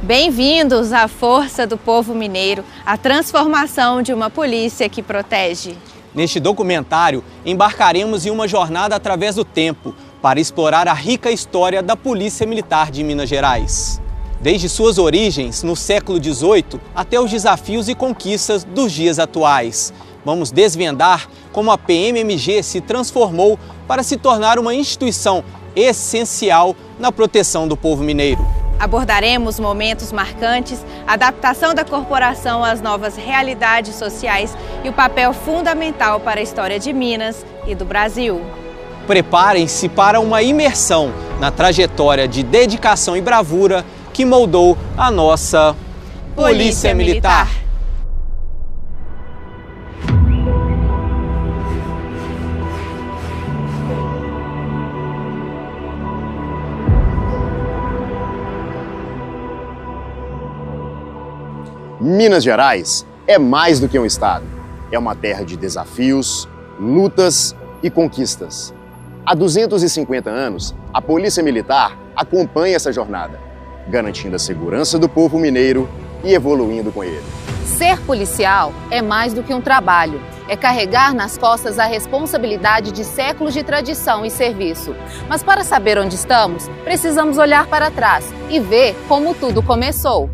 Bem-vindos à força do povo mineiro, a transformação de uma polícia que protege. Neste documentário, embarcaremos em uma jornada através do tempo para explorar a rica história da Polícia Militar de Minas Gerais. Desde suas origens, no século XVIII, até os desafios e conquistas dos dias atuais. Vamos desvendar como a PMMG se transformou para se tornar uma instituição essencial na proteção do povo mineiro. Abordaremos momentos marcantes, a adaptação da corporação às novas realidades sociais e o papel fundamental para a história de Minas e do Brasil. Preparem-se para uma imersão na trajetória de dedicação e bravura que moldou a nossa Polícia Militar. Minas Gerais é mais do que um estado. É uma terra de desafios, lutas e conquistas. Há 250 anos, a Polícia Militar acompanha essa jornada, garantindo a segurança do povo mineiro e evoluindo com ele. Ser policial é mais do que um trabalho. É carregar nas costas a responsabilidade de séculos de tradição e serviço. Mas para saber onde estamos, precisamos olhar para trás e ver como tudo começou.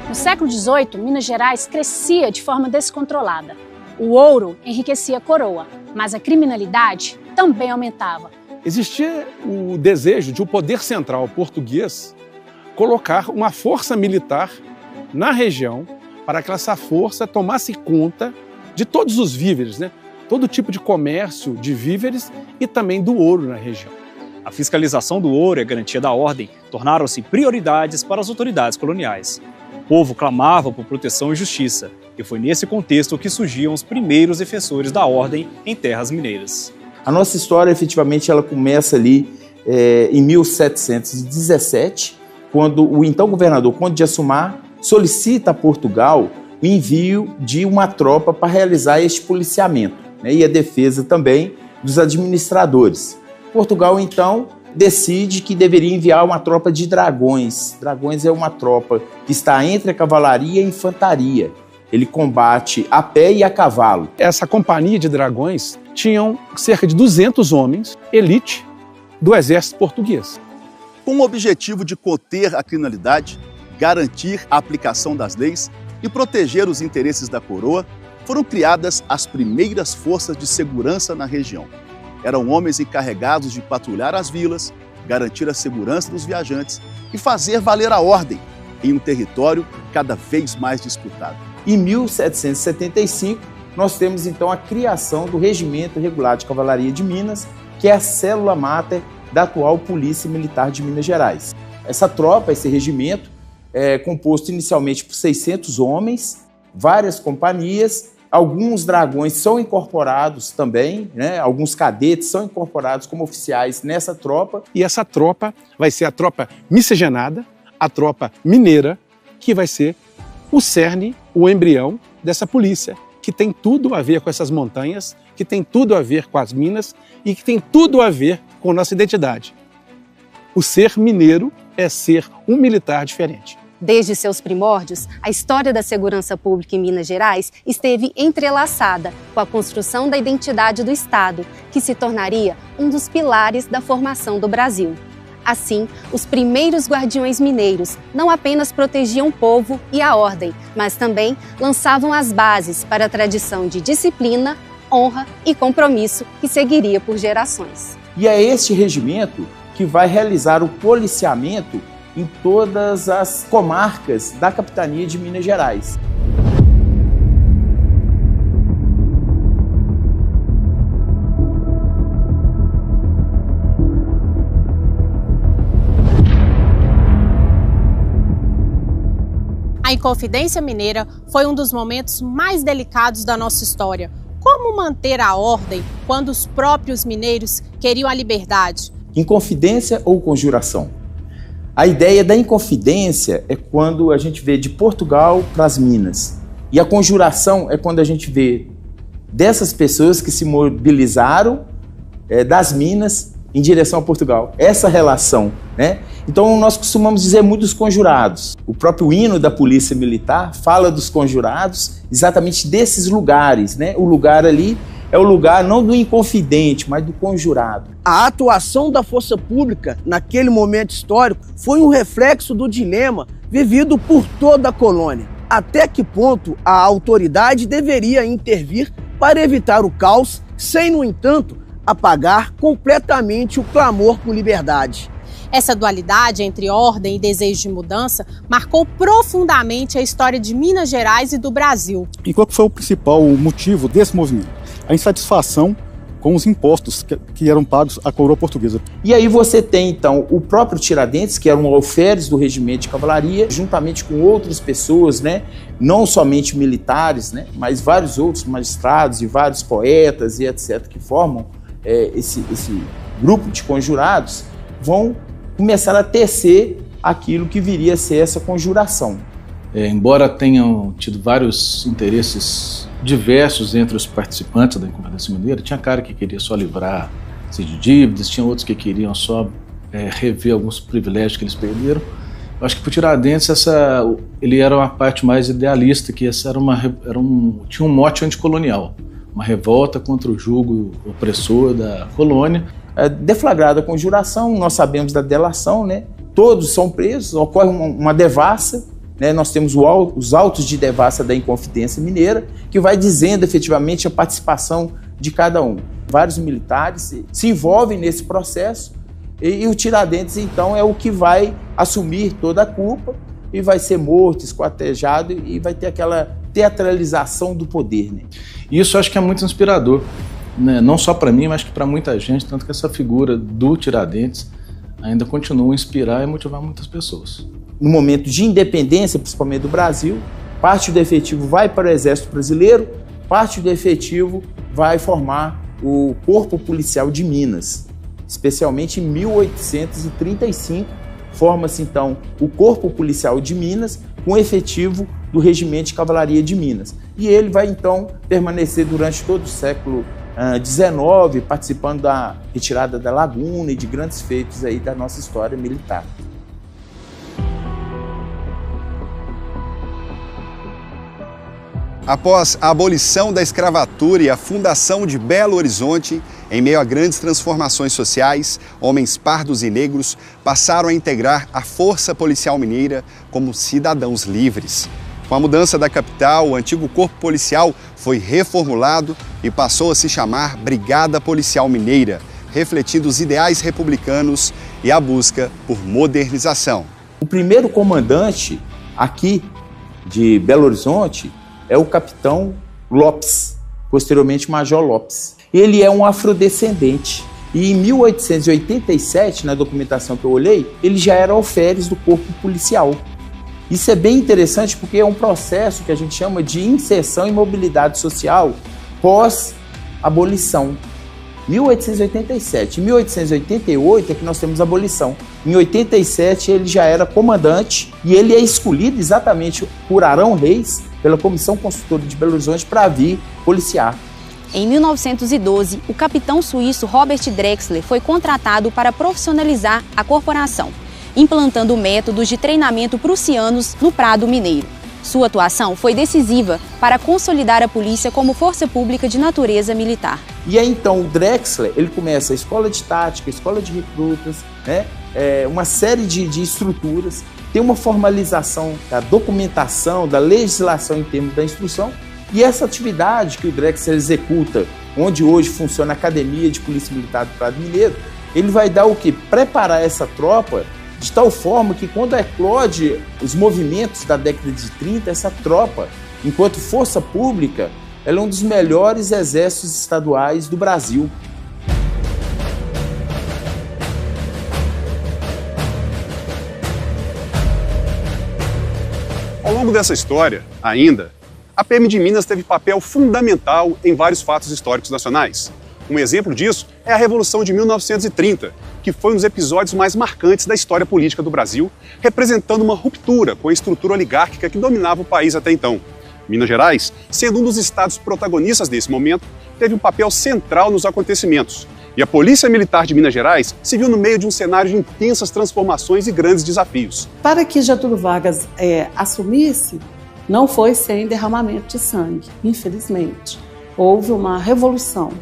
No século XVIII, Minas Gerais crescia de forma descontrolada. O ouro enriquecia a coroa, mas a criminalidade também aumentava. Existia o desejo de o poder central português colocar uma força militar na região para que essa força tomasse conta de todos os víveres, todo tipo de comércio de víveres e também do ouro na região. A fiscalização do ouro e a garantia da ordem tornaram-se prioridades para as autoridades coloniais. O povo clamava por proteção e justiça, e foi nesse contexto que surgiam os primeiros defensores da ordem em terras mineiras. A nossa história, efetivamente, ela começa ali em 1717, quando o então governador Conde de Assumar solicita a Portugal o envio de uma tropa para realizar este policiamento, e a defesa também dos administradores. Portugal, então, decide que deveria enviar uma tropa de dragões. Dragões é uma tropa que está entre a cavalaria e a infantaria. Ele combate a pé e a cavalo. Essa companhia de dragões tinham cerca de 200 homens, elite do exército português. Com o objetivo de conter a criminalidade, garantir a aplicação das leis e proteger os interesses da coroa, foram criadas as primeiras forças de segurança na região. Eram homens encarregados de patrulhar as vilas, garantir a segurança dos viajantes e fazer valer a ordem em um território cada vez mais disputado. Em 1775, nós temos então a criação do Regimento Regular de Cavalaria de Minas, que é a célula máter da atual Polícia Militar de Minas Gerais. Essa tropa, esse regimento, é composto inicialmente por 600 homens, várias companhias. Alguns dragões são incorporados também, alguns cadetes são incorporados como oficiais nessa tropa. E essa tropa vai ser a tropa miscigenada, a tropa mineira, que vai ser o cerne, o embrião dessa polícia, que tem tudo a ver com essas montanhas, que tem tudo a ver com as minas e que tem tudo a ver com a nossa identidade. O ser mineiro é ser um militar diferente. Desde seus primórdios, a história da segurança pública em Minas Gerais esteve entrelaçada com a construção da identidade do Estado, que se tornaria um dos pilares da formação do Brasil. Assim, os primeiros guardiões mineiros não apenas protegiam o povo e a ordem, mas também lançavam as bases para a tradição de disciplina, honra e compromisso que seguiria por gerações. E é este regimento que vai realizar o policiamento em todas as comarcas da capitania de Minas Gerais. Inconfidência Mineira foi um dos momentos mais delicados da nossa história. Como manter a ordem quando os próprios mineiros queriam a liberdade? Inconfidência ou conjuração? A ideia da inconfidência é quando a gente vê de Portugal para as Minas. E a conjuração é quando a gente vê dessas pessoas que se mobilizaram das Minas em direção a Portugal. Essa relação, né? Então nós costumamos dizer muito dos conjurados. O próprio hino da Polícia Militar fala dos conjurados exatamente desses lugares, né? O lugar ali é o lugar não do inconfidente, mas do conjurado. A atuação da força pública naquele momento histórico foi um reflexo do dilema vivido por toda a colônia. Até que ponto a autoridade deveria intervir para evitar o caos, sem, no entanto, apagar completamente o clamor por liberdade. Essa dualidade entre ordem e desejo de mudança marcou profundamente a história de Minas Gerais e do Brasil. E qual foi o principal motivo desse movimento? A insatisfação com os impostos que eram pagos à coroa portuguesa. E aí você tem, então, o próprio Tiradentes, que era um alferes do regimento de cavalaria, juntamente com outras pessoas, né, não somente militares, né, mas vários outros magistrados e vários poetas e etc., que formam esse grupo de conjurados, vão começar a tecer aquilo que viria a ser essa conjuração. Embora tenham tido vários interesses diversos entre os participantes da Inconfidência Mineira, tinha cara que queria só livrar-se de dívidas, tinha outros que queriam só rever alguns privilégios que eles perderam. Eu acho que para o Tiradentes ele era uma parte mais idealista, que essa tinha um mote anticolonial, uma revolta contra o jugo opressor da colônia. Deflagrada a conjuração, nós sabemos da delação, né? Todos são presos, ocorre uma devassa, né? Nós temos os autos de devassa da Inconfidência Mineira, que vai dizendo efetivamente a participação de cada um. Vários militares se envolvem nesse processo e o Tiradentes, então, é o que vai assumir toda a culpa e vai ser morto, esquartejado e vai ter aquela teatralização do poder, né? Isso eu acho que é muito inspirador, né? Não só para mim, mas que para muita gente, tanto que essa figura do Tiradentes ainda continua a inspirar e motivar muitas pessoas. No momento de independência, principalmente do Brasil, parte do efetivo vai para o Exército Brasileiro, parte do efetivo vai formar o Corpo Policial de Minas. Especialmente em 1835, forma-se então o Corpo Policial de Minas com efetivo do Regimento de Cavalaria de Minas. E ele vai então permanecer durante todo o século XIX, participando da retirada da Laguna e de grandes feitos aí da nossa história militar. Após a abolição da escravatura e a fundação de Belo Horizonte, em meio a grandes transformações sociais, homens pardos e negros passaram a integrar a Força Policial Mineira como cidadãos livres. Com a mudança da capital, o antigo corpo policial foi reformulado e passou a se chamar Brigada Policial Mineira, refletindo os ideais republicanos e a busca por modernização. O primeiro comandante aqui de Belo Horizonte é o capitão Lopes, posteriormente Major Lopes. Ele é um afrodescendente e em 1887, na documentação que eu olhei, ele já era alferes do corpo policial. Isso é bem interessante porque é um processo que a gente chama de inserção e mobilidade social pós-abolição. 1887. Em 1888 é que nós temos a abolição. Em 87 ele já era comandante e ele é escolhido exatamente por Arão Reis, pela Comissão Consultora de Belo Horizonte, para vir policiar. Em 1912, o capitão suíço Robert Drexler foi contratado para profissionalizar a corporação, implantando métodos de treinamento prussianos no Prado Mineiro. Sua atuação foi decisiva para consolidar a polícia como força pública de natureza militar. E aí então o Drexler, ele começa a escola de tática, a escola de recrutas, né? Uma série de estruturas, tem uma formalização da documentação, da legislação em termos da instrução, e essa atividade que o Drexler executa, onde hoje funciona a Academia de Polícia Militar do Prado Mineiro, ele vai dar o quê? Preparar essa tropa de tal forma que quando eclode os movimentos da década de 30, essa tropa, enquanto força pública, ela é um dos melhores exércitos estaduais do Brasil. Ao longo dessa história, ainda, a PM de Minas teve papel fundamental em vários fatos históricos nacionais. Um exemplo disso é a Revolução de 1930, que foi um dos episódios mais marcantes da história política do Brasil, representando uma ruptura com a estrutura oligárquica que dominava o país até então. Minas Gerais, sendo um dos estados protagonistas desse momento, teve um papel central nos acontecimentos. E a Polícia Militar de Minas Gerais se viu no meio de um cenário de intensas transformações e grandes desafios. Para que Getúlio Vargas assumisse, não foi sem derramamento de sangue, infelizmente. Houve uma revolução.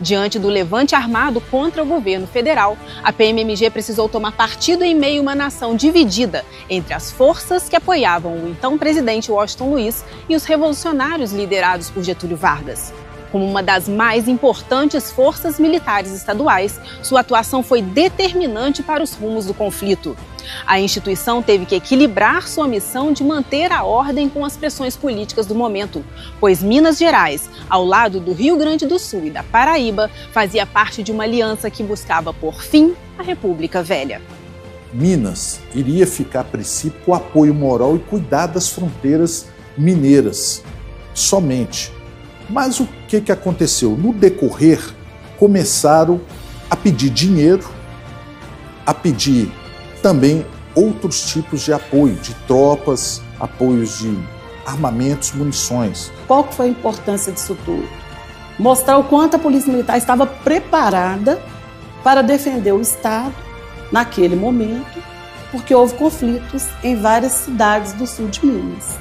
Diante do levante armado contra o governo federal, a PMMG precisou tomar partido em meio a uma nação dividida entre as forças que apoiavam o então presidente Washington Luiz e os revolucionários liderados por Getúlio Vargas. Como uma das mais importantes forças militares estaduais, sua atuação foi determinante para os rumos do conflito. A instituição teve que equilibrar sua missão de manter a ordem com as pressões políticas do momento, pois Minas Gerais, ao lado do Rio Grande do Sul e da Paraíba, fazia parte de uma aliança que buscava por fim a República Velha. Minas iria ficar a princípio com apoio moral e cuidar das fronteiras mineiras, somente. Mas o que aconteceu? No decorrer, começaram a pedir dinheiro, a pedir também outros tipos de apoio, de tropas, apoios de armamentos, munições. Qual que foi a importância disso tudo? Mostrar o quanto a Polícia Militar estava preparada para defender o Estado naquele momento, porque houve conflitos em várias cidades do sul de Minas.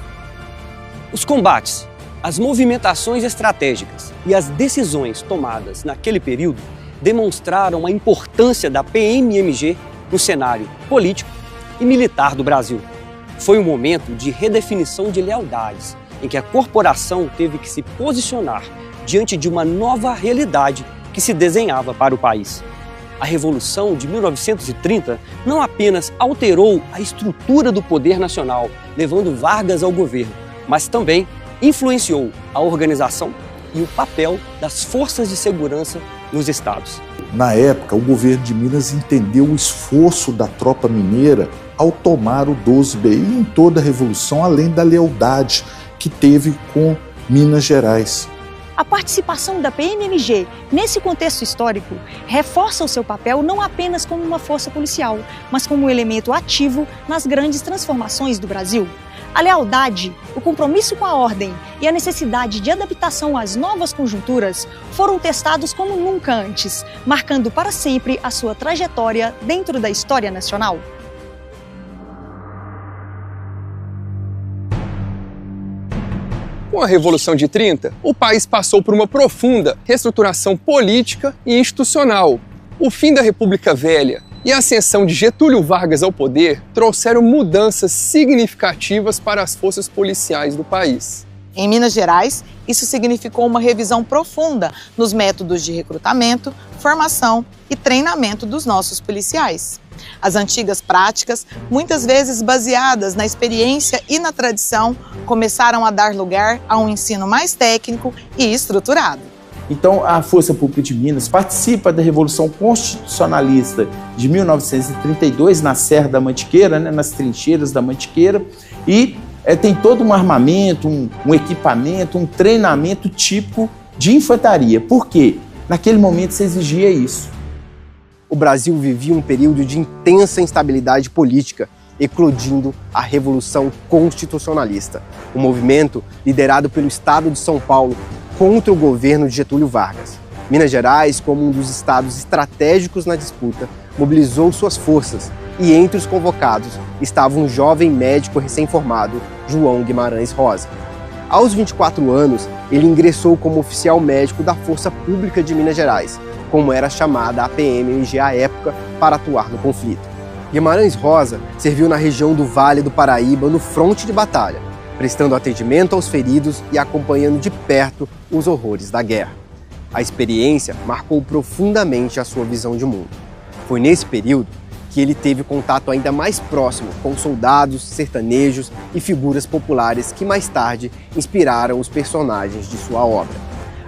Os combates, as movimentações estratégicas e as decisões tomadas naquele período demonstraram a importância da PMMG no cenário político e militar do Brasil. Foi um momento de redefinição de lealdades, em que a corporação teve que se posicionar diante de uma nova realidade que se desenhava para o país. A Revolução de 1930 não apenas alterou a estrutura do poder nacional, levando Vargas ao governo, mas também influenciou a organização e o papel das forças de segurança nos estados. Na época, o governo de Minas entendeu o esforço da tropa mineira ao tomar o 12B e em toda a Revolução, além da lealdade que teve com Minas Gerais. A participação da PMMG nesse contexto histórico reforça o seu papel não apenas como uma força policial, mas como um elemento ativo nas grandes transformações do Brasil. A lealdade, o compromisso com a ordem e a necessidade de adaptação às novas conjunturas foram testados como nunca antes, marcando para sempre a sua trajetória dentro da história nacional. Com a Revolução de 30, o país passou por uma profunda reestruturação política e institucional. O fim da República Velha e a ascensão de Getúlio Vargas ao poder trouxeram mudanças significativas para as forças policiais do país. Em Minas Gerais, isso significou uma revisão profunda nos métodos de recrutamento, formação e treinamento dos nossos policiais. As antigas práticas, muitas vezes baseadas na experiência e na tradição, começaram a dar lugar a um ensino mais técnico e estruturado. Então, a Força Pública de Minas participa da Revolução Constitucionalista de 1932 na Serra da Mantiqueira, nas trincheiras da Mantiqueira, e tem todo um armamento, um equipamento, um treinamento típico de infantaria. Por quê? Naquele momento se exigia isso. O Brasil vivia um período de intensa instabilidade política, eclodindo a Revolução Constitucionalista, um movimento liderado pelo Estado de São Paulo contra o governo de Getúlio Vargas. Minas Gerais, como um dos estados estratégicos na disputa, mobilizou suas forças e entre os convocados estava um jovem médico recém-formado, João Guimarães Rosa. Aos 24 anos, ele ingressou como oficial médico da Força Pública de Minas Gerais, como era chamada a PMMG à época, para atuar no conflito. Guimarães Rosa serviu na região do Vale do Paraíba no fronte de batalha, prestando atendimento aos feridos e acompanhando de perto os horrores da guerra. A experiência marcou profundamente a sua visão de mundo. Foi nesse período que ele teve contato ainda mais próximo com soldados, sertanejos e figuras populares que mais tarde inspiraram os personagens de sua obra.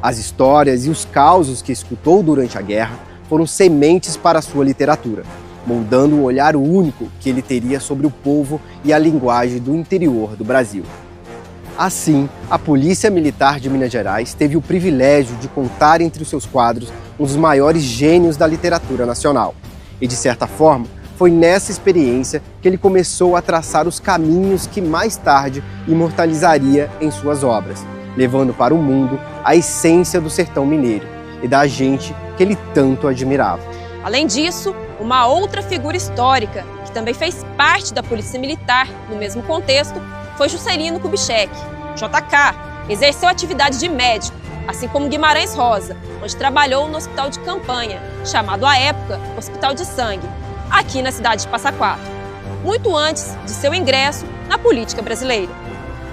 As histórias e os causos que escutou durante a guerra foram sementes para a sua literatura. moldando um olhar único que ele teria sobre o povo e a linguagem do interior do Brasil. Assim, a Polícia Militar de Minas Gerais teve o privilégio de contar entre os seus quadros um dos maiores gênios da literatura nacional. E, de certa forma, foi nessa experiência que ele começou a traçar os caminhos que mais tarde imortalizaria em suas obras, levando para o mundo a essência do sertão mineiro e da gente que ele tanto admirava. Além disso, uma outra figura histórica, que também fez parte da Polícia Militar no mesmo contexto, foi Juscelino Kubitschek. JK exerceu atividade de médico, assim como Guimarães Rosa, onde trabalhou no hospital de campanha, chamado à época Hospital de Sangue, aqui na cidade de Passa Quatro, muito antes de seu ingresso na política brasileira.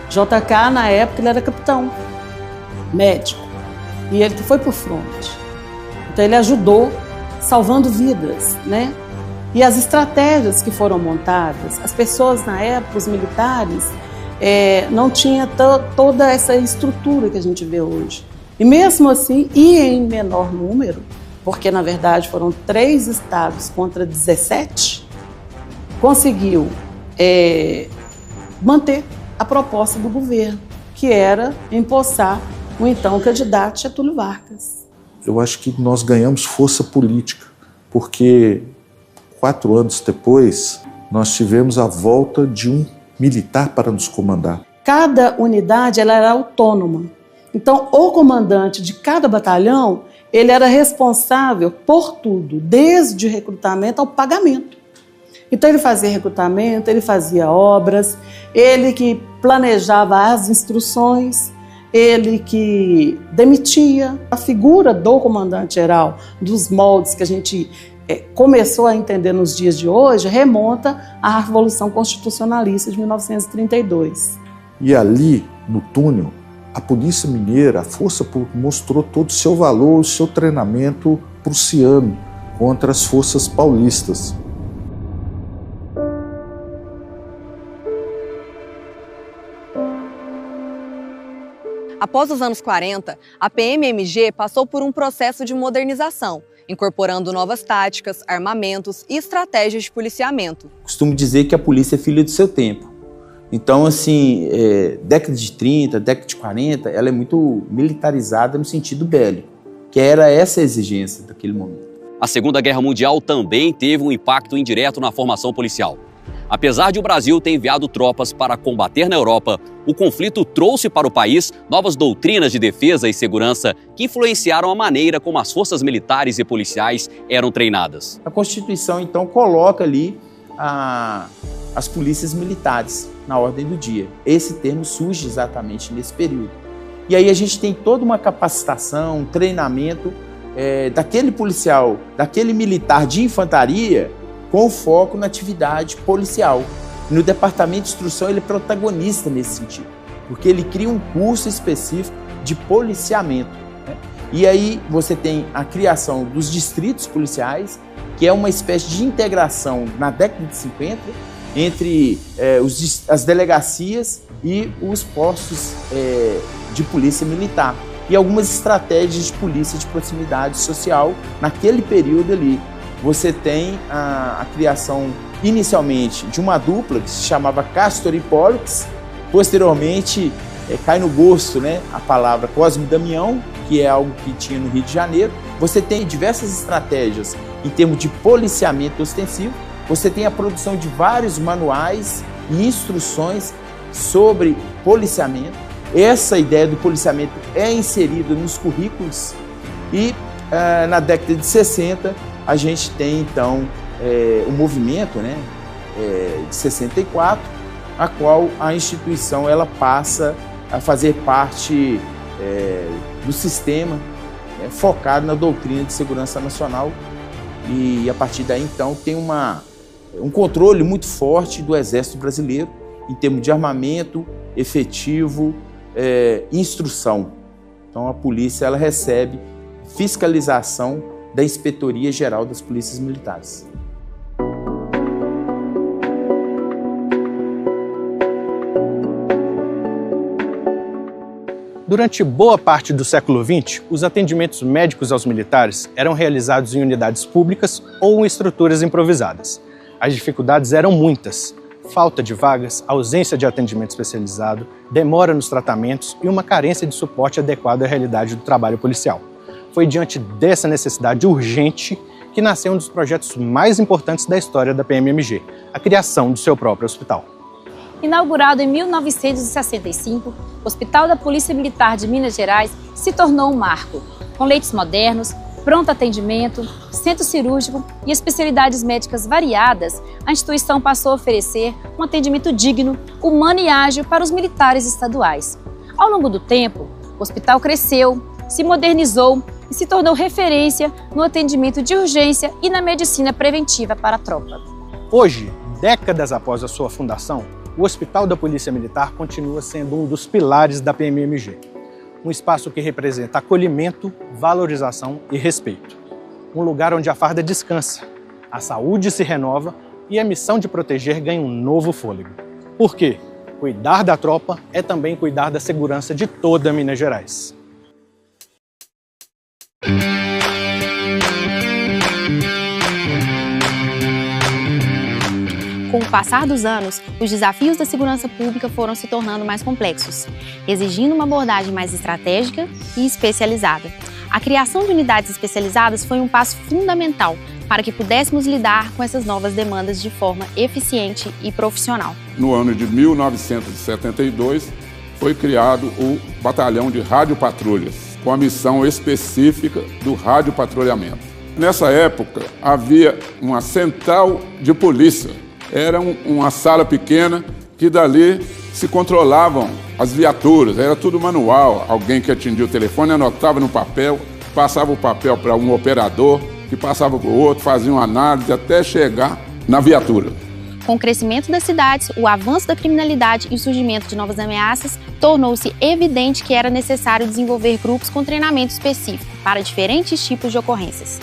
JK, na época, ele era capitão, médico, e ele foi para o fronte. Então ele ajudou, salvando vidas, né? E as estratégias que foram montadas, as pessoas na época, os militares, não tinham toda essa estrutura que a gente vê hoje. E mesmo assim, e em menor número, porque na verdade foram 3 estados contra 17, conseguiu manter a proposta do governo, que era empossar o então candidato Getúlio Vargas. Eu acho que nós ganhamos força política, porque 4 anos depois nós tivemos a volta de um militar para nos comandar. Cada unidade ela era autônoma. Então, o comandante de cada batalhão, ele era responsável por tudo, desde o recrutamento ao pagamento. Então, ele fazia recrutamento, ele fazia obras, ele que planejava as instruções, ele que demitia. A figura do comandante-geral, dos moldes que a gente começou a entender nos dias de hoje, remonta à Revolução Constitucionalista de 1932. E ali, no túnel, a Polícia Mineira, a Força Pública, mostrou todo o seu valor, o seu treinamento prussiano contra as forças paulistas. Após os anos 40, a PMMG passou por um processo de modernização, incorporando novas táticas, armamentos e estratégias de policiamento. Costumo dizer que a polícia é filha do seu tempo. Então, assim, década de 30, década de 40, ela é muito militarizada no sentido bélico, que era essa a exigência daquele momento. A Segunda Guerra Mundial também teve um impacto indireto na formação policial. Apesar de o Brasil ter enviado tropas para combater na Europa, o conflito trouxe para o país novas doutrinas de defesa e segurança que influenciaram a maneira como as forças militares e policiais eram treinadas. A Constituição, então, coloca ali as polícias militares na ordem do dia. Esse termo surge exatamente nesse período. E aí a gente tem toda uma capacitação, um treinamento daquele policial, daquele militar de infantaria, com foco na atividade policial. No departamento de instrução ele é protagonista nesse sentido, porque ele cria um curso específico de policiamento, né? E aí você tem a criação dos distritos policiais, que é uma espécie de integração na década de 50 entre as delegacias e os postos de polícia militar. E algumas estratégias de polícia de proximidade social naquele período ali. Você tem a criação, inicialmente, de uma dupla que se chamava Castor e Pollux. Posteriormente, cai no gosto, né, a palavra Cosme e Damião, que é algo que tinha no Rio de Janeiro. Você tem diversas estratégias em termos de policiamento ostensivo. Você tem a produção de vários manuais e instruções sobre policiamento. Essa ideia do policiamento é inserida nos currículos e, na década de 60, a gente tem, então, o movimento, né, de 64, a qual a instituição ela passa a fazer parte do sistema focado na doutrina de segurança nacional e, a partir daí, então, tem um controle muito forte do Exército Brasileiro em termos de armamento, efetivo, instrução. Então, a polícia ela recebe fiscalização da Inspetoria Geral das Polícias Militares. Durante boa parte do século XX, os atendimentos médicos aos militares eram realizados em unidades públicas ou em estruturas improvisadas. As dificuldades eram muitas: falta de vagas, ausência de atendimento especializado, demora nos tratamentos e uma carência de suporte adequado à realidade do trabalho policial. Foi diante dessa necessidade urgente que nasceu um dos projetos mais importantes da história da PMMG, a criação do seu próprio hospital. Inaugurado em 1965, o Hospital da Polícia Militar de Minas Gerais se tornou um marco, com leitos modernos, pronto atendimento, centro cirúrgico e especialidades médicas variadas. A instituição passou a oferecer um atendimento digno, humano e ágil para os militares estaduais. Ao longo do tempo, o hospital cresceu, se modernizou e se tornou referência no atendimento de urgência e na medicina preventiva para a tropa. Hoje, décadas após a sua fundação, o Hospital da Polícia Militar continua sendo um dos pilares da PMMG. Um espaço que representa acolhimento, valorização e respeito. Um lugar onde a farda descansa, a saúde se renova e a missão de proteger ganha um novo fôlego. Por quê? Cuidar da tropa é também cuidar da segurança de toda Minas Gerais. Com o passar dos anos, os desafios da segurança pública foram se tornando mais complexos, exigindo uma abordagem mais estratégica e especializada. A criação de unidades especializadas foi um passo fundamental para que pudéssemos lidar com essas novas demandas de forma eficiente e profissional. No ano de 1972, foi criado o Batalhão de Radiopatrulhas, com a missão específica do radiopatrulhamento. Nessa época, havia uma central de polícia. Era uma sala pequena que dali se controlavam as viaturas, era tudo manual. Alguém que atendia o telefone anotava no papel, passava o papel para um operador, que passava para o outro, fazia uma análise até chegar na viatura. Com o crescimento das cidades, o avanço da criminalidade e o surgimento de novas ameaças, tornou-se evidente que era necessário desenvolver grupos com treinamento específico para diferentes tipos de ocorrências.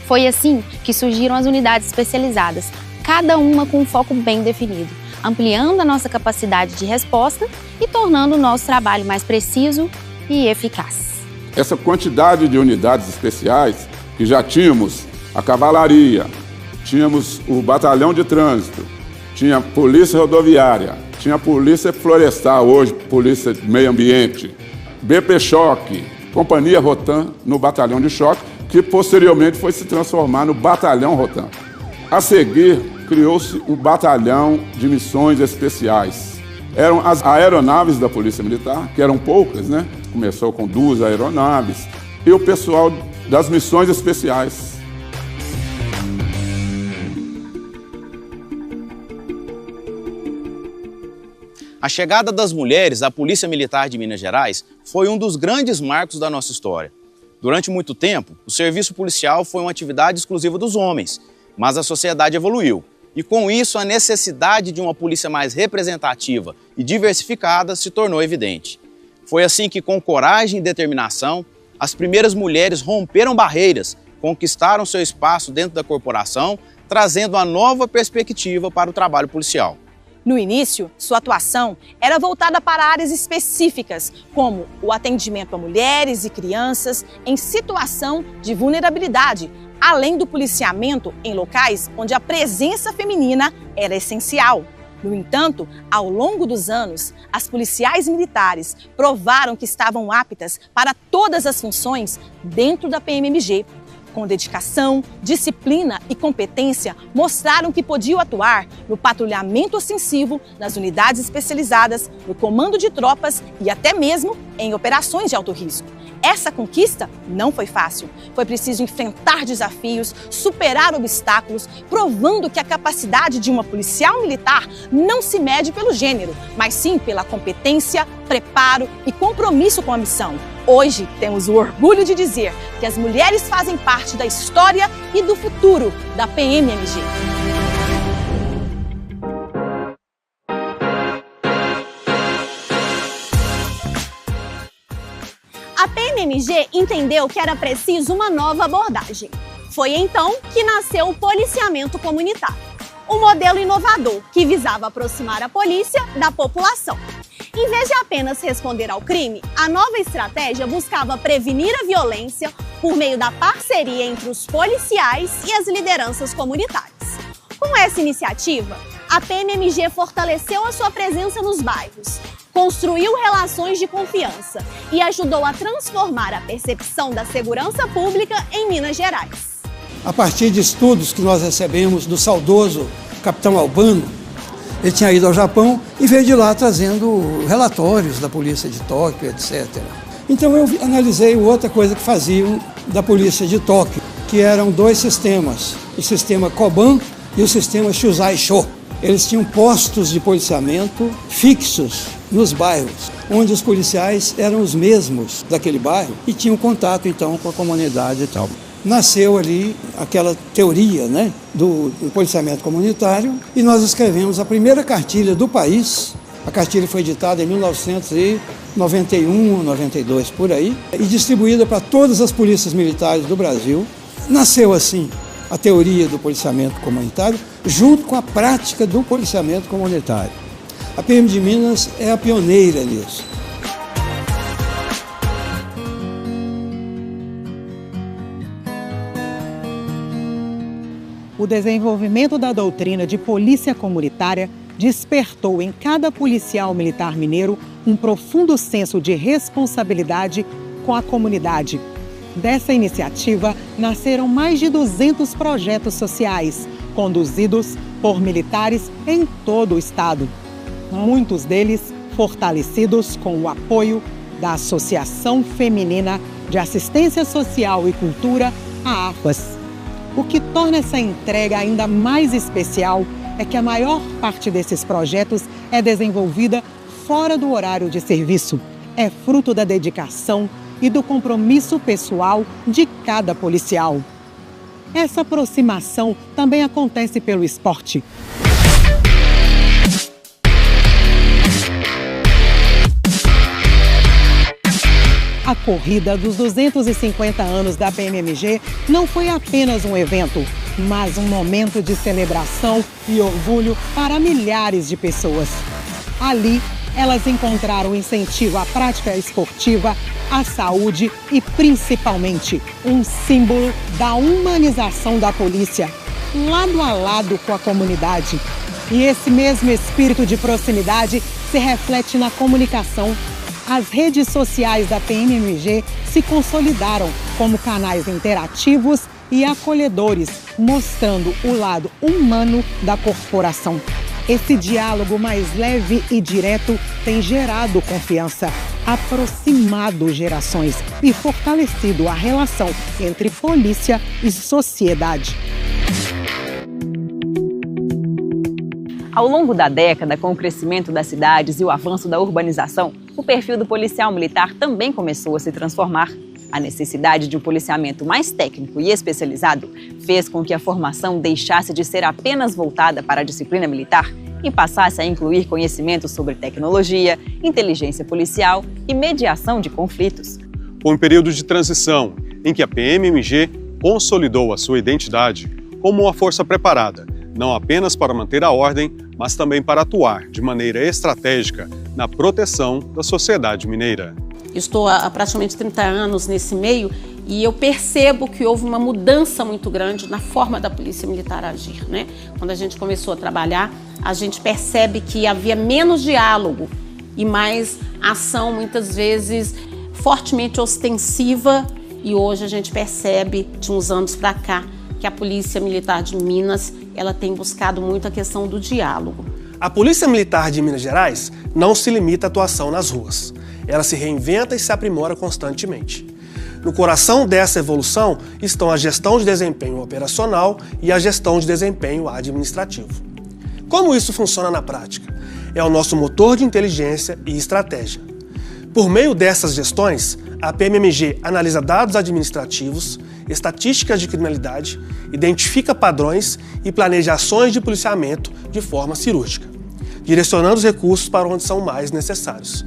Foi assim que surgiram as unidades especializadas, cada uma com um foco bem definido, ampliando a nossa capacidade de resposta e tornando o nosso trabalho mais preciso e eficaz. Essa quantidade de unidades especiais, que já tínhamos a cavalaria, tínhamos o batalhão de trânsito, tinha a polícia rodoviária, tinha a polícia florestal, hoje polícia de meio ambiente, BP Choque, companhia Rotan no batalhão de choque, que posteriormente foi se transformar no batalhão Rotan. A seguir, criou-se o Batalhão de Missões Especiais. Eram as aeronaves da Polícia Militar, que eram poucas, né? Começou com 2 aeronaves, e o pessoal das Missões Especiais. A chegada das mulheres à Polícia Militar de Minas Gerais foi um dos grandes marcos da nossa história. Durante muito tempo, o serviço policial foi uma atividade exclusiva dos homens, mas a sociedade evoluiu. E com isso, a necessidade de uma polícia mais representativa e diversificada se tornou evidente. Foi assim que, com coragem e determinação, as primeiras mulheres romperam barreiras, conquistaram seu espaço dentro da corporação, trazendo uma nova perspectiva para o trabalho policial. No início, sua atuação era voltada para áreas específicas, como o atendimento a mulheres e crianças em situação de vulnerabilidade, além do policiamento em locais onde a presença feminina era essencial. No entanto, ao longo dos anos, as policiais militares provaram que estavam aptas para todas as funções dentro da PMMG. Com dedicação, disciplina e competência, mostraram que podiam atuar no patrulhamento ostensivo, nas unidades especializadas, no comando de tropas e até mesmo em operações de alto risco. Essa conquista não foi fácil. Foi preciso enfrentar desafios, superar obstáculos, provando que a capacidade de uma policial militar não se mede pelo gênero, mas sim pela competência, preparo e compromisso com a missão. Hoje, temos o orgulho de dizer que as mulheres fazem parte da história e do futuro da PMMG. A PMMG entendeu que era preciso uma nova abordagem. Foi então que nasceu o policiamento comunitário, um modelo inovador que visava aproximar a polícia da população. Em vez de apenas responder ao crime, a nova estratégia buscava prevenir a violência por meio da parceria entre os policiais e as lideranças comunitárias. Com essa iniciativa, a PMMG fortaleceu a sua presença nos bairros, construiu relações de confiança e ajudou a transformar a percepção da segurança pública em Minas Gerais. A partir de estudos que nós recebemos do saudoso capitão Albano, ele tinha ido ao Japão e veio de lá trazendo relatórios da polícia de Tóquio, etc. Então eu analisei outra coisa que faziam da polícia de Tóquio, que eram dois sistemas, o sistema Koban e o sistema Shuzai-Sho. Eles tinham postos de policiamento fixos nos bairros, onde os policiais eram os mesmos daquele bairro e tinham contato então com a comunidade e tal. Nasceu ali aquela teoria, né, do policiamento comunitário e nós escrevemos a primeira cartilha do país. A cartilha foi editada em 1991, 92, por aí, e distribuída para todas as polícias militares do Brasil. Nasceu assim a teoria do policiamento comunitário junto com a prática do policiamento comunitário. A PM de Minas é a pioneira nisso. O desenvolvimento da doutrina de polícia comunitária despertou em cada policial militar mineiro um profundo senso de responsabilidade com a comunidade. Dessa iniciativa nasceram mais de 200 projetos sociais, conduzidos por militares em todo o estado. Muitos deles fortalecidos com o apoio da Associação Feminina de Assistência Social e Cultura, a AFAS. O que torna essa entrega ainda mais especial é que a maior parte desses projetos é desenvolvida fora do horário de serviço. É fruto da dedicação e do compromisso pessoal de cada policial. Essa aproximação também acontece pelo esporte. A corrida dos 250 anos da PMMG não foi apenas um evento, mas um momento de celebração e orgulho para milhares de pessoas. Ali, elas encontraram incentivo à prática esportiva, à saúde e, principalmente, um símbolo da humanização da polícia, lado a lado com a comunidade. E esse mesmo espírito de proximidade se reflete na comunicação. As redes sociais da PMMG se consolidaram como canais interativos e acolhedores, mostrando o lado humano da corporação. Esse diálogo mais leve e direto tem gerado confiança, aproximado gerações e fortalecido a relação entre polícia e sociedade. Ao longo da década, com o crescimento das cidades e o avanço da urbanização, o perfil do policial militar também começou a se transformar. A necessidade de um policiamento mais técnico e especializado fez com que a formação deixasse de ser apenas voltada para a disciplina militar e passasse a incluir conhecimentos sobre tecnologia, inteligência policial e mediação de conflitos. Foi um período de transição em que a PMMG consolidou a sua identidade como uma força preparada, não apenas para manter a ordem, mas também para atuar de maneira estratégica na proteção da sociedade mineira. Estou há praticamente 30 anos nesse meio e eu percebo que houve uma mudança muito grande na forma da Polícia Militar agir, né? Quando a gente começou a trabalhar, a gente percebe que havia menos diálogo e mais ação, muitas vezes, fortemente ostensiva, e hoje a gente percebe, de uns anos para cá, que a Polícia Militar de Minas ela tem buscado muito a questão do diálogo. A Polícia Militar de Minas Gerais não se limita à atuação nas ruas. Ela se reinventa e se aprimora constantemente. No coração dessa evolução estão a gestão de desempenho operacional e a gestão de desempenho administrativo. Como isso funciona na prática? É o nosso motor de inteligência e estratégia. Por meio dessas gestões, a PMMG analisa dados administrativos, estatísticas de criminalidade, identifica padrões e planeja ações de policiamento de forma cirúrgica, direcionando os recursos para onde são mais necessários.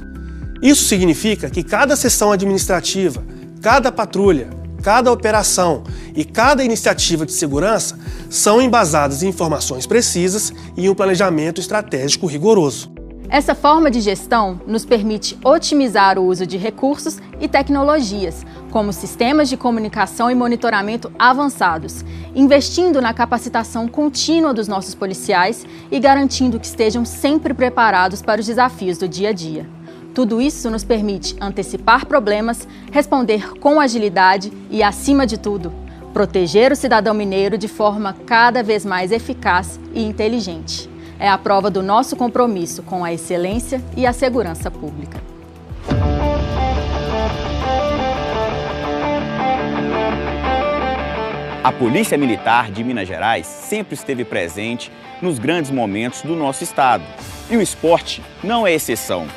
Isso significa que cada seção administrativa, cada patrulha, cada operação e cada iniciativa de segurança são embasadas em informações precisas e em um planejamento estratégico rigoroso. Essa forma de gestão nos permite otimizar o uso de recursos e tecnologias, como sistemas de comunicação e monitoramento avançados, investindo na capacitação contínua dos nossos policiais e garantindo que estejam sempre preparados para os desafios do dia a dia. Tudo isso nos permite antecipar problemas, responder com agilidade e, acima de tudo, proteger o cidadão mineiro de forma cada vez mais eficaz e inteligente. É a prova do nosso compromisso com a excelência e a segurança pública. A Polícia Militar de Minas Gerais sempre esteve presente nos grandes momentos do nosso estado. E o esporte não é exceção.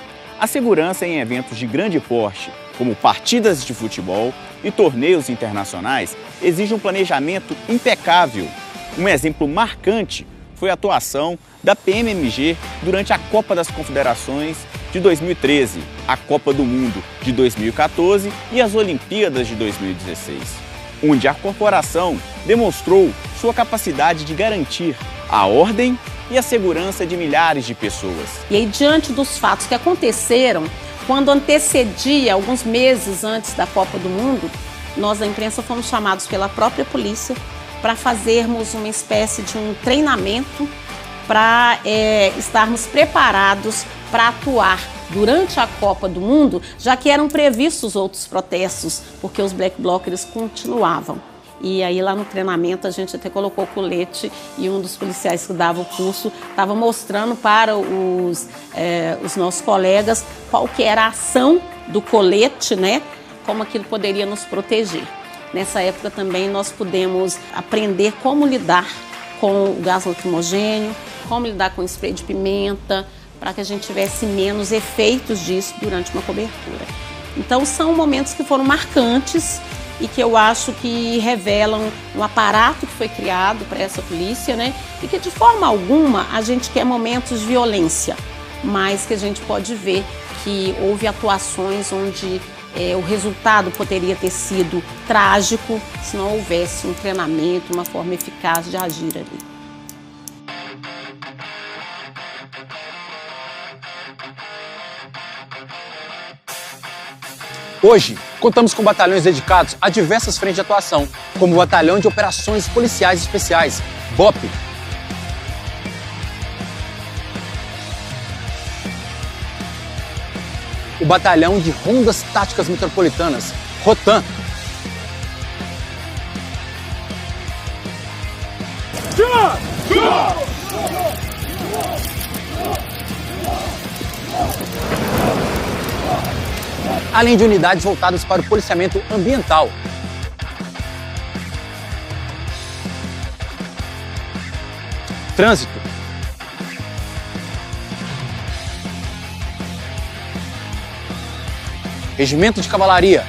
A segurança em eventos de grande porte, como partidas de futebol e torneios internacionais, exige um planejamento impecável. Um exemplo marcante foi a atuação da PMMG durante a Copa das Confederações de 2013, a Copa do Mundo de 2014 e as Olimpíadas de 2016, onde a corporação demonstrou sua capacidade de garantir a ordem e a segurança de milhares de pessoas. E aí, diante dos fatos que aconteceram, quando antecedia, alguns meses antes da Copa do Mundo, nós da imprensa fomos chamados pela própria polícia para fazermos uma espécie de um treinamento para estarmos preparados para atuar durante a Copa do Mundo, já que eram previstos outros protestos, porque os Black Blockers continuavam. E aí lá no treinamento a gente até colocou colete e um dos policiais que dava o curso estava mostrando para os nossos colegas qual que era a ação do colete, né? Como aquilo poderia nos proteger. Nessa época também nós pudemos aprender como lidar com o gás lacrimogênio, como lidar com o spray de pimenta, para que a gente tivesse menos efeitos disso durante uma cobertura. Então são momentos que foram marcantes e que eu acho que revelam um aparato que foi criado para essa polícia, né? E que de forma alguma a gente quer momentos de violência, mas que a gente pode ver que houve atuações onde o resultado poderia ter sido trágico se não houvesse um treinamento, uma forma eficaz de agir ali. Hoje, contamos com batalhões dedicados a diversas frentes de atuação, como o Batalhão de Operações Policiais Especiais, BOP, o Batalhão de Rondas Táticas Metropolitanas, ROTAM, além de unidades voltadas para o policiamento ambiental. Trânsito. Regimento de Cavalaria.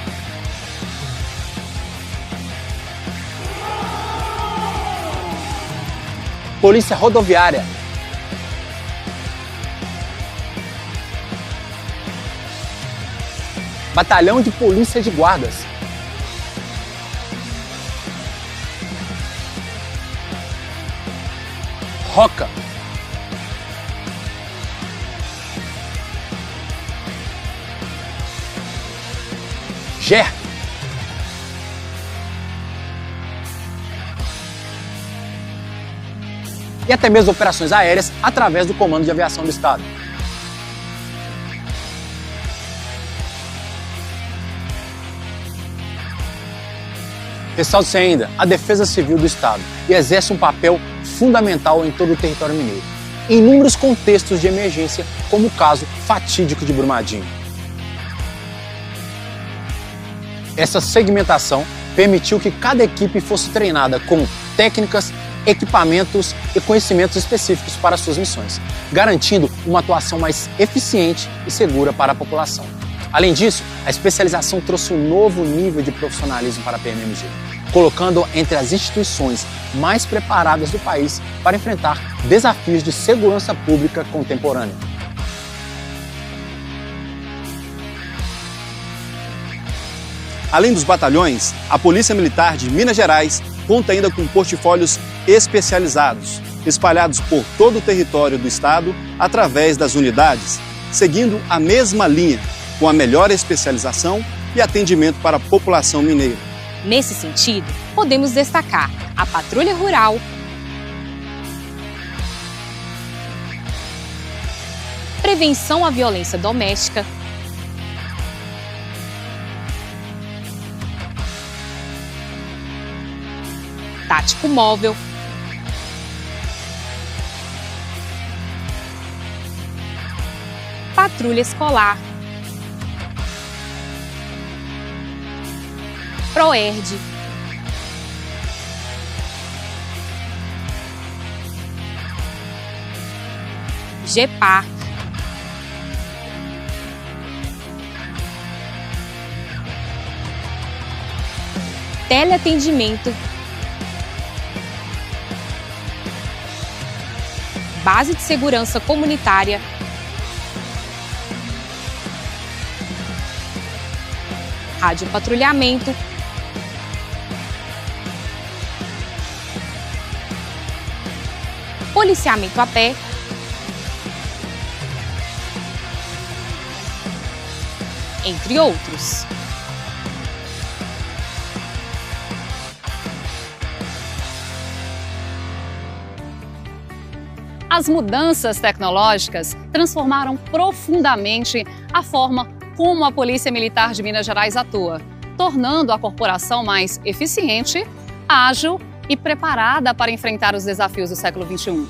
Polícia Rodoviária. Batalhão de Polícia de Guardas. ROCA. GER. E até mesmo operações aéreas através do Comando de Aviação do Estado. Ressalta-se ainda a Defesa Civil do Estado e exerce um papel fundamental em todo o território mineiro, em inúmeros contextos de emergência, como o caso fatídico de Brumadinho. Essa segmentação permitiu que cada equipe fosse treinada com técnicas, equipamentos e conhecimentos específicos para suas missões, garantindo uma atuação mais eficiente e segura para a população. Além disso, a especialização trouxe um novo nível de profissionalismo para a PMMG, colocando entre as instituições mais preparadas do país para enfrentar desafios de segurança pública contemporânea. Além dos batalhões, a Polícia Militar de Minas Gerais conta ainda com portfólios especializados, espalhados por todo o território do estado através das unidades, seguindo a mesma linha, com a melhor especialização e atendimento para a população mineira. Nesse sentido, podemos destacar a Patrulha Rural, Prevenção à Violência Doméstica, Tático Móvel, Patrulha Escolar, Proerd, GEPAR, Teleatendimento, Base de Segurança Comunitária, Rádio Patrulhamento, Policiamento a pé, entre outros. As mudanças tecnológicas transformaram profundamente a forma como a Polícia Militar de Minas Gerais atua, tornando a corporação mais eficiente, ágil e preparada para enfrentar os desafios do século XXI.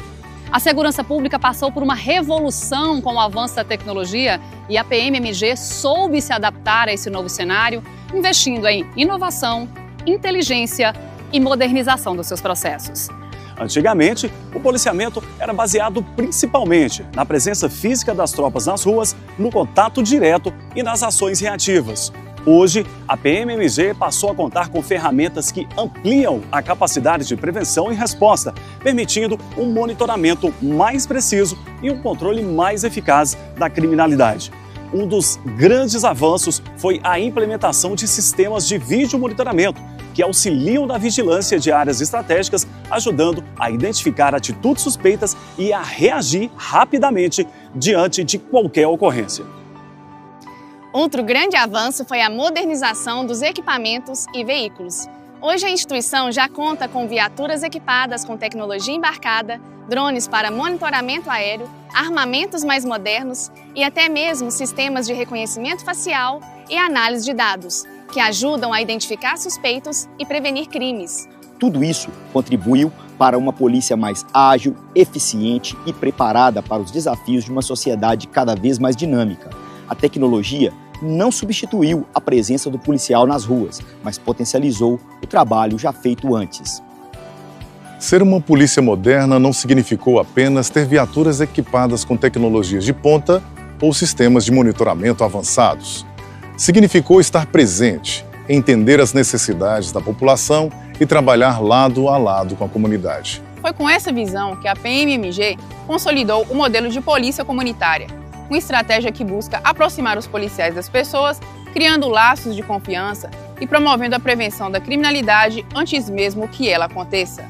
A segurança pública passou por uma revolução com o avanço da tecnologia e a PMMG soube se adaptar a esse novo cenário, investindo em inovação, inteligência e modernização dos seus processos. Antigamente, o policiamento era baseado principalmente na presença física das tropas nas ruas, no contato direto e nas ações reativas. Hoje, a PMMG passou a contar com ferramentas que ampliam a capacidade de prevenção e resposta, permitindo um monitoramento mais preciso e um controle mais eficaz da criminalidade. Um dos grandes avanços foi a implementação de sistemas de vídeo monitoramento, que auxiliam na vigilância de áreas estratégicas, ajudando a identificar atitudes suspeitas e a reagir rapidamente diante de qualquer ocorrência. Outro grande avanço foi a modernização dos equipamentos e veículos. Hoje a instituição já conta com viaturas equipadas com tecnologia embarcada, drones para monitoramento aéreo, armamentos mais modernos e até mesmo sistemas de reconhecimento facial e análise de dados, que ajudam a identificar suspeitos e prevenir crimes. Tudo isso contribuiu para uma polícia mais ágil, eficiente e preparada para os desafios de uma sociedade cada vez mais dinâmica. A tecnologia não substituiu a presença do policial nas ruas, mas potencializou o trabalho já feito antes. Ser uma polícia moderna não significou apenas ter viaturas equipadas com tecnologias de ponta ou sistemas de monitoramento avançados. Significou estar presente, entender as necessidades da população e trabalhar lado a lado com a comunidade. Foi com essa visão que a PMMG consolidou o modelo de polícia comunitária, uma estratégia que busca aproximar os policiais das pessoas, criando laços de confiança e promovendo a prevenção da criminalidade antes mesmo que ela aconteça.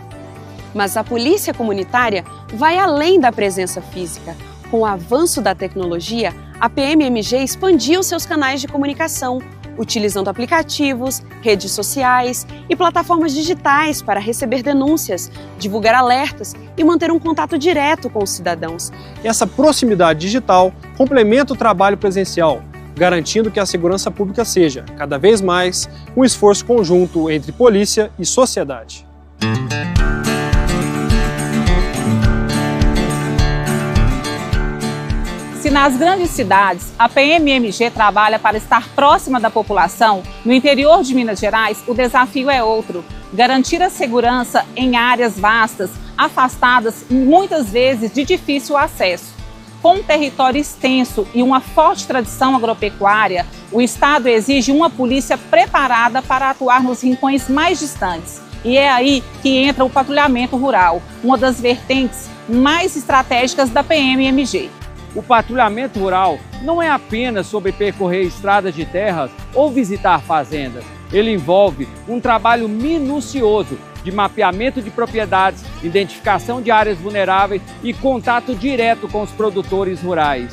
Mas a polícia comunitária vai além da presença física. Com o avanço da tecnologia, a PMMG expandiu seus canais de comunicação, utilizando aplicativos, redes sociais e plataformas digitais para receber denúncias, divulgar alertas e manter um contato direto com os cidadãos. Essa proximidade digital complementa o trabalho presencial, garantindo que a segurança pública seja, cada vez mais, um esforço conjunto entre polícia e sociedade. Se nas grandes cidades a PMMG trabalha para estar próxima da população, no interior de Minas Gerais o desafio é outro: garantir a segurança em áreas vastas, afastadas e muitas vezes de difícil acesso. Com um território extenso e uma forte tradição agropecuária, o Estado exige uma polícia preparada para atuar nos rincões mais distantes. E é aí que entra o patrulhamento rural, uma das vertentes mais estratégicas da PMMG. O patrulhamento rural não é apenas sobre percorrer estradas de terras ou visitar fazendas. Ele envolve um trabalho minucioso de mapeamento de propriedades, identificação de áreas vulneráveis e contato direto com os produtores rurais.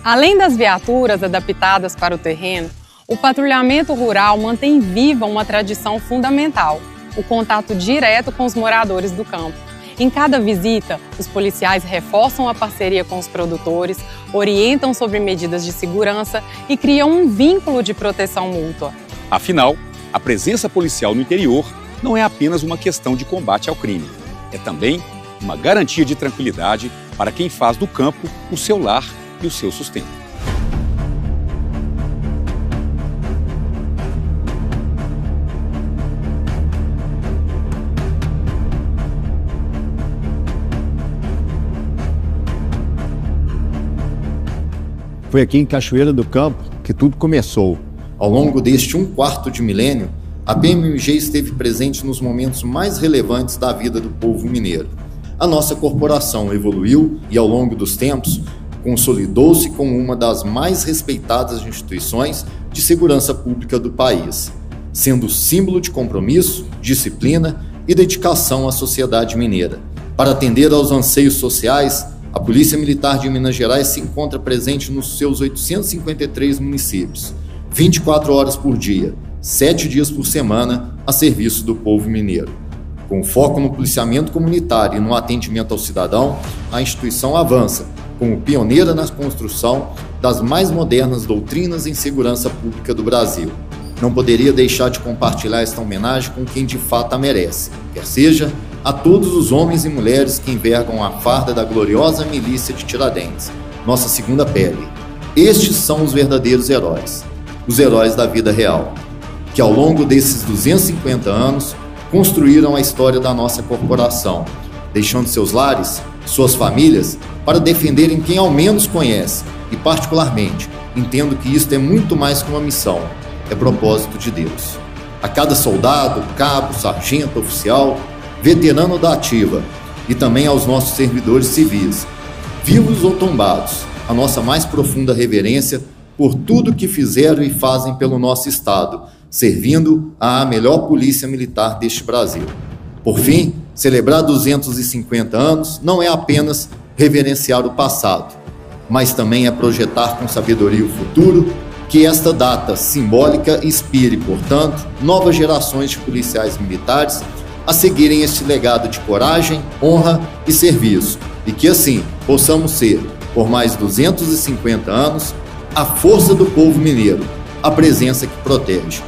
Além das viaturas adaptadas para o terreno, o patrulhamento rural mantém viva uma tradição fundamental, o contato direto com os moradores do campo. Em cada visita, os policiais reforçam a parceria com os produtores, orientam sobre medidas de segurança e criam um vínculo de proteção mútua. Afinal, a presença policial no interior não é apenas uma questão de combate ao crime. É também uma garantia de tranquilidade para quem faz do campo o seu lar e o seu sustento. Foi aqui em Cachoeira do Campo que tudo começou. Ao longo deste 1/4 de milênio, a PMMG esteve presente nos momentos mais relevantes da vida do povo mineiro. A nossa corporação evoluiu e, ao longo dos tempos, consolidou-se como uma das mais respeitadas instituições de segurança pública do país, sendo símbolo de compromisso, disciplina e dedicação à sociedade mineira. Para atender aos anseios sociais, a Polícia Militar de Minas Gerais se encontra presente nos seus 853 municípios, 24 horas por dia, 7 dias por semana, a serviço do povo mineiro. Com foco no policiamento comunitário e no atendimento ao cidadão, a instituição avança como pioneira na construção das mais modernas doutrinas em segurança pública do Brasil. Não poderia deixar de compartilhar esta homenagem com quem de fato a merece, quer seja a todos os homens e mulheres que envergam a farda da gloriosa milícia de Tiradentes, nossa segunda pele. Estes são os verdadeiros heróis, os heróis da vida real, que ao longo desses 250 anos construíram a história da nossa corporação, deixando seus lares, suas famílias, para defenderem quem ao menos conhece e, particularmente, entendo que isto é muito mais que uma missão, é propósito de Deus. A cada soldado, cabo, sargento, oficial, veterano da ativa e também aos nossos servidores civis, vivos ou tombados, a nossa mais profunda reverência por tudo que fizeram e fazem pelo nosso Estado, servindo à melhor polícia militar deste Brasil. Por fim, celebrar 250 anos não é apenas reverenciar o passado, mas também é projetar com sabedoria o futuro, que esta data simbólica inspire, portanto, novas gerações de policiais militares a seguirem este legado de coragem, honra e serviço, e que assim possamos ser, por mais 250 anos, a força do povo mineiro, a presença que protege.